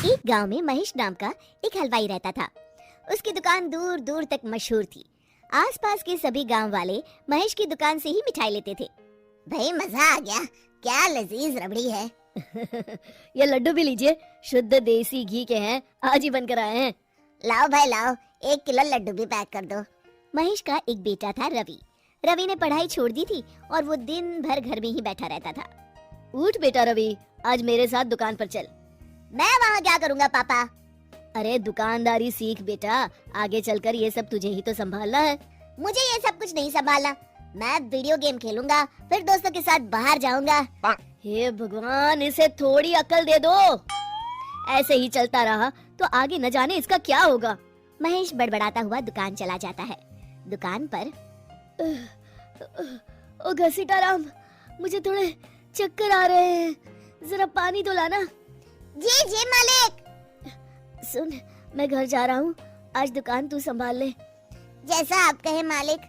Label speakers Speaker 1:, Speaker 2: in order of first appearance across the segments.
Speaker 1: एक गांव में महेश नाम का एक हलवाई रहता था। उसकी दुकान दूर दूर तक मशहूर थी। आसपास के सभी गांव वाले महेश की दुकान से ही मिठाई लेते थे।
Speaker 2: भाई मजा आ गया, क्या लजीज रबड़ी है।
Speaker 3: ये लड्डू भी लीजिए, शुद्ध देसी घी के हैं, आज ही बनकर आए हैं।
Speaker 2: लाओ भाई लाओ, 1 किलो लड्डू भी पैक कर दो।
Speaker 1: महेश का एक बेटा था रवि। रवि ने पढ़ाई छोड़ दी थी और वो दिन भर घर में ही बैठा रहता था।
Speaker 3: उठ बेटा रवि, आज मेरे साथ दुकान पर चल।
Speaker 2: मैं वहाँ क्या करूँगा पापा?
Speaker 3: अरे दुकानदारी सीख बेटा, आगे चलकर ये सब तुझे ही तो संभालना है।
Speaker 2: मुझे ये सब कुछ नहीं संभालना, मैं वीडियो गेम खेलूंगा, फिर दोस्तों के साथ बाहर जाऊंगा।
Speaker 3: हे भगवान, इसे थोड़ी अकल दे दो। ऐसे ही चलता रहा तो आगे न जाने इसका क्या होगा।
Speaker 1: महेश बड़बड़ाता हुआ दुकान चला जाता है। दुकान पर
Speaker 3: ओ घसीटाराम, मुझे थोड़े चक्कर आ रहे हैं, जरा पानी तो लाना।
Speaker 2: जी जी मालिक।
Speaker 3: सुन, मैं घर जा रहा हूँ, आज दुकान तू संभाल ले।
Speaker 2: जैसा आप कहे मालिक।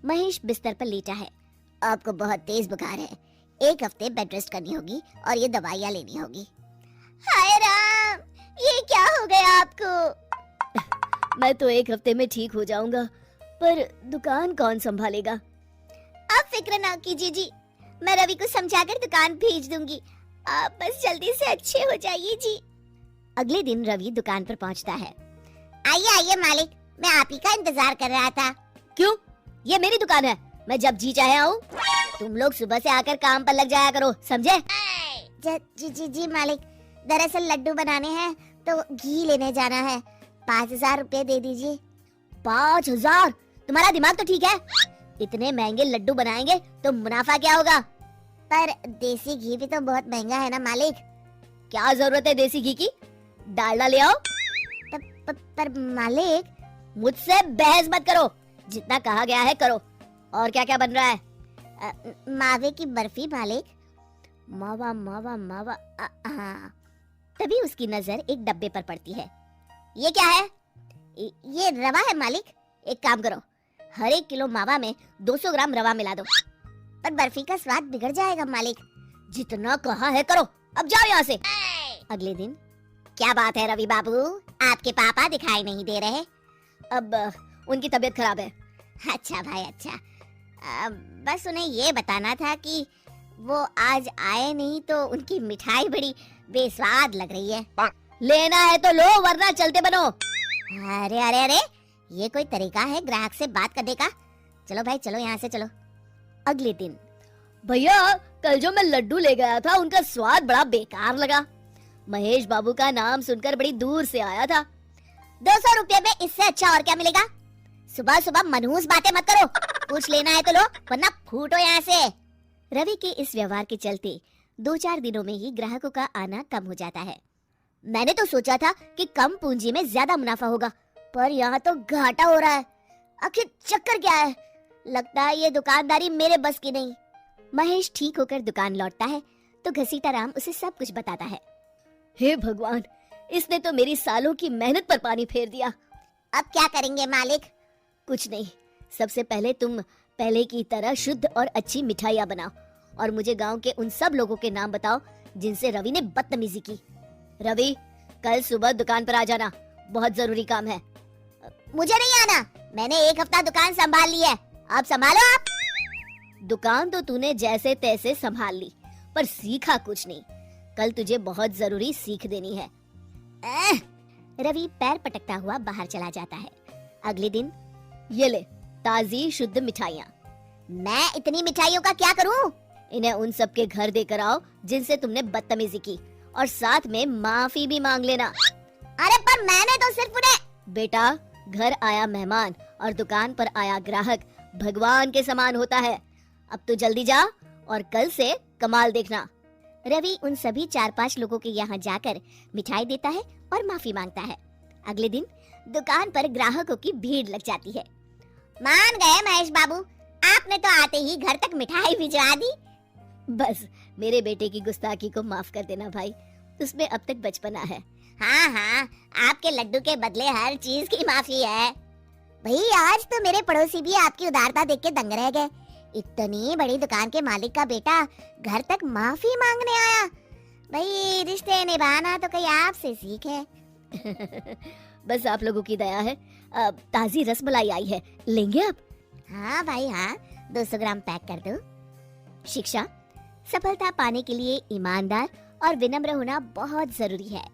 Speaker 1: महेश बिस्तर पर लेटा है।
Speaker 2: आपको बहुत तेज बुखार है, 1 हफ्ते बेड रेस्ट करनी होगी और ये दवाइयाँ लेनी होगी। हाय राम, ये क्या हो गया आपको?
Speaker 3: मैं तो 1 हफ्ते में ठीक हो जाऊंगा, पर दुकान कौन संभालेगा?
Speaker 2: आप फिक्र ना कीजिए जी, मैं रवि को समझाकर दुकान भेज दूंगी, आप बस जल्दी से अच्छे हो जाइए जी।
Speaker 1: अगले दिन रवि दुकान पर पहुंचता है।
Speaker 2: आइए आइए मालिक, मैं आप ही का इंतजार कर रहा था।
Speaker 3: क्यों? ये मेरी दुकान है, मैं जब जी चाहे आऊँ। तुम लोग सुबह से आकर काम पर लग जाया करो, समझे?
Speaker 2: जी जी जी मालिक, दरअसल लड्डू बनाने हैं तो घी लेने जाना है, 5000 रुपए दे दीजिए।
Speaker 3: 5000? तुम्हारा दिमाग तो ठीक है? इतने महंगे लड्डू बनाएंगे तो मुनाफा क्या होगा?
Speaker 2: पर देसी घी भी तो बहुत महंगा है ना मालिक।
Speaker 3: क्या जरूरत है देसी घी की? डालडा ले आओ।
Speaker 2: पर मालिक।
Speaker 3: मुझसे बहस मत करो, जितना कहा गया है करो। और क्या क्या बन रहा है?
Speaker 2: मावे की बर्फी मालिक।
Speaker 3: मावा मावा मावा।
Speaker 2: हाँ।
Speaker 1: तभी उसकी नजर एक डब्बे पर पड़ती है।
Speaker 3: ये क्या है?
Speaker 2: ये रवा है मालिक।
Speaker 3: एक काम करो, हर 1 किलो मावा में 200 ग्राम रवा मिला दो।
Speaker 2: पर बर्फी का स्वाद बिगड़ जाएगा मालिक।
Speaker 3: जितना कहा है करो, अब जाओ यहाँ से।
Speaker 1: अगले दिन।
Speaker 2: क्या बात है रवि बाबू, आपके पापा दिखाई नहीं दे रहे?
Speaker 3: अब उनकी तबीयत खराब है।
Speaker 2: अच्छा भाई अच्छा, बस उन्हें ये बताना था कि वो आज आए नहीं तो उनकी मिठाई बड़ी बेस्वाद लग रही है।
Speaker 3: लेना है तो लो, वरना चलते बनो।
Speaker 2: अरे अरे अरे, ये कोई तरीका है ग्राहक से बात करने का? चलो भाई चलो, यहाँ से चलो।
Speaker 1: अगले दिन।
Speaker 3: भैया, कल जो मैं लड्डू ले गया था उनका स्वाद बड़ा बेकार लगा। महेश बाबू का नाम सुनकर बड़ी दूर से आया था।
Speaker 2: 200 रुपए में इससे अच्छा और क्या मिलेगा? सुबह सुबह मनहूस बातें मत करो, कुछ लेना है तो लो, वरना फूटो यहाँ से।
Speaker 1: रवि के इस व्यवहार के चलते 2-4 दिनों में ही ग्राहकों का आना कम हो जाता है।
Speaker 3: मैंने तो सोचा था कि कम पूंजी में ज्यादा मुनाफा होगा, पर यहाँ तो घाटा हो रहा है। आखिर चक्कर क्या है? लगता है ये दुकानदारी मेरे बस की नहीं।
Speaker 1: महेश ठीक होकर दुकान लौटता है तो घसीटाराम उसे सब कुछ बताता है।
Speaker 3: हे भगवान, इसने तो मेरी सालों की मेहनत पर पानी फेर दिया।
Speaker 2: अब क्या करेंगे मालिक?
Speaker 3: कुछ नहीं, सबसे पहले तुम पहले की तरह शुद्ध और अच्छी मिठाइयाँ बनाओ और मुझे गांव के उन सब लोगों के नाम बताओ जिनसे रवि ने बदतमीजी की। रवि, कल सुबह दुकान पर आ जाना, बहुत जरूरी काम है।
Speaker 2: मुझे नहीं आना, मैंने 1 हफ्ता दुकान संभाल ली है, आप संभालो आप।
Speaker 3: दुकान तो तूने जैसे तैसे संभाल ली, पर सीखा कुछ नहीं। कल तुझे बहुत जरूरी सीख देनी है।
Speaker 1: रवि पैर पटकता हुआ बाहर चला जाता है। अगले दिन।
Speaker 3: ये ले ताजी शुद्ध मिठाइयाँ।
Speaker 2: मैं इतनी मिठाइयों का क्या करूँ?
Speaker 3: इन्हें उन सब के घर देकर आओ जिनसे तुमने बदतमीजी की, और साथ में माफी भी मांग लेना।
Speaker 2: अरे पर मैंने तो सिर्फ उन्हें।
Speaker 3: बेटा, घर आया मेहमान और दुकान पर आया ग्राहक भगवान के समान होता है। अब तो जल्दी जा और कल से कमाल देखना।
Speaker 1: रवि उन सभी 4-5 लोगों के यहाँ जाकर मिठाई देता है और माफी मांगता है। अगले दिन दुकान पर ग्राहकों की भीड़ लग जाती है।
Speaker 2: मान गए महेश बाबू, आपने तो आते ही घर तक मिठाई भिजवा दी।
Speaker 3: बस मेरे बेटे की गुस्ताखी को माफ कर देना भाई, उसमें अब तक बचपना है।
Speaker 2: हाँ हाँ, आपके लड्डू के बदले हर चीज की माफी है। भाई आज तो मेरे पड़ोसी भी आपकी उदारता देख के दंग रह गए। इतनी बड़ी दुकान के मालिक का बेटा घर तक माफी मांगने आया। भाई रिश्ते निभाना तो कहीं आपसे सीखे।
Speaker 3: बस आप लोगों की दया है। ताजी रसमलाई आई है, लेंगे आप?
Speaker 2: हाँ भाई हाँ, 200 ग्राम पैक कर दो।
Speaker 1: शिक्षा, सफलता पाने के लिए ईमानदार और विनम्र होना बहुत जरूरी है।